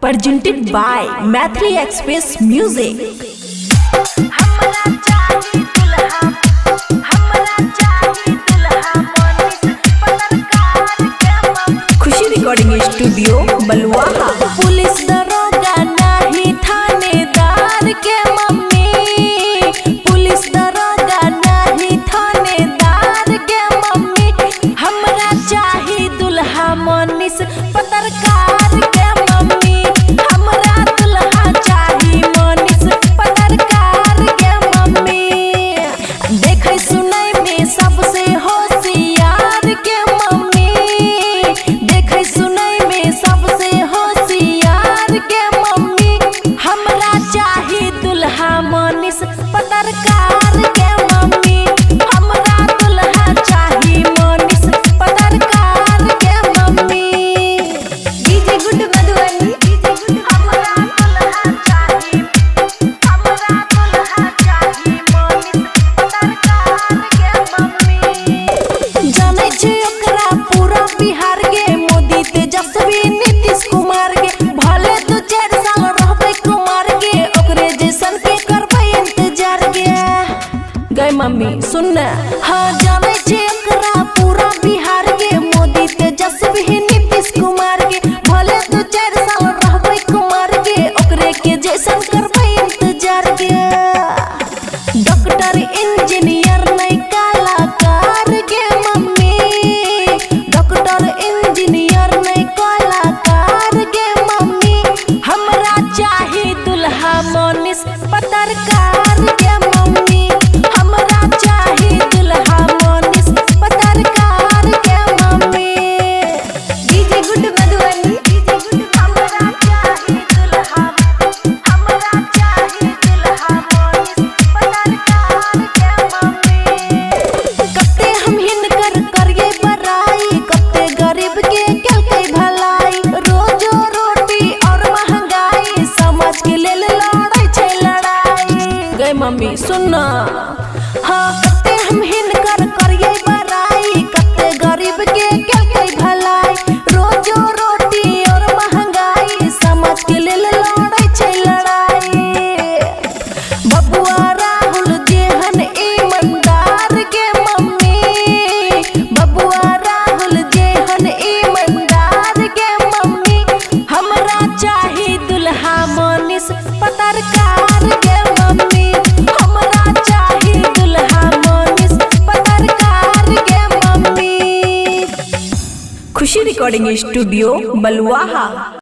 presented by Mathli Express Music. Khushi recording studio Baluaha. Police दरोगा नहीं थानेदार के मम्मी, पुलिस दरोगा नहीं थानेदार के मम्मी, हमरा चाही दुल्हा मनीष पत्रकार के मम्मी, हमरा दुल्हा चाही मनीष पत्रकार के मम्मी। देखे सुनै में सबसे होशियार के मम्मी, देखे सुनै में सबसे होशियार के मम्मी, हमरा चाही दुल्हा मनीष पत्रकार के मम्मी, हमरा दुल्हा चाही मनीष पत्रकार के मम्मी। डीजे गुड मधुबनी, हमरा दुल्हा चाही, हमरा दुल्हा चाही मनीष पत्रकार के मम्मी। जानै छै ओकरा पूरा बिहार के, मोदी तेजस्वी नीतीश कुमार के, भले 2-4 साल रहबै कुमार के, ओकरे जैसन के करबै इंतजार के। गई मम्मी सुन न, हाँ जानै छै ओकरा पूरा बिहार के, मोदी तेजस्वी नीतीश कुमार के, भले 2-4 साल रहबै कुमार के, ओकरे के जैसन करबै इंतजार के। डॉक्टर इंजीनियर नहीं कलाकार के मम्मी, डॉक्टर इंजीनियर नहीं कलाकार के मम्मी, हमरा चाही दुल्हा मनीष पत्रकार के मम्मी, हमरा चाही दुल्हा मनीष पत्रकार के मम्मी। डीजे गुड मधुबनी, हमरा चाही दुल्हा, हमरा चाही दुल्हा मनीष पत्रकार के मम्मी। कते हम हिनकर करिए बड़ाई, कते गरीब के केलकै भलाई, रोजो रोटी और महंगाई, समाज के लेल लड़ै छै लड़ाई। गई मम्मी सुन न, हाँ कते हम हिनकर करिए बड़ाई, कते गरीब के केलकै भलाई, रोजो रोटी और महंगाई, समाज के लेल लड़ै छै लड़ाई। बबुआ राहुल जेहन ईमानदार के मम्मी, बबुआ राहुल जेहन ईमानदार के मम्मी, हमरा चाही दुल्हा मनीष पत्रकार के मम्मी, हमरा चाही दुल्हा मनीष पत्रकार के मम्मी। खुशी रिकॉर्डिंग स्टूडियो बलुआहा।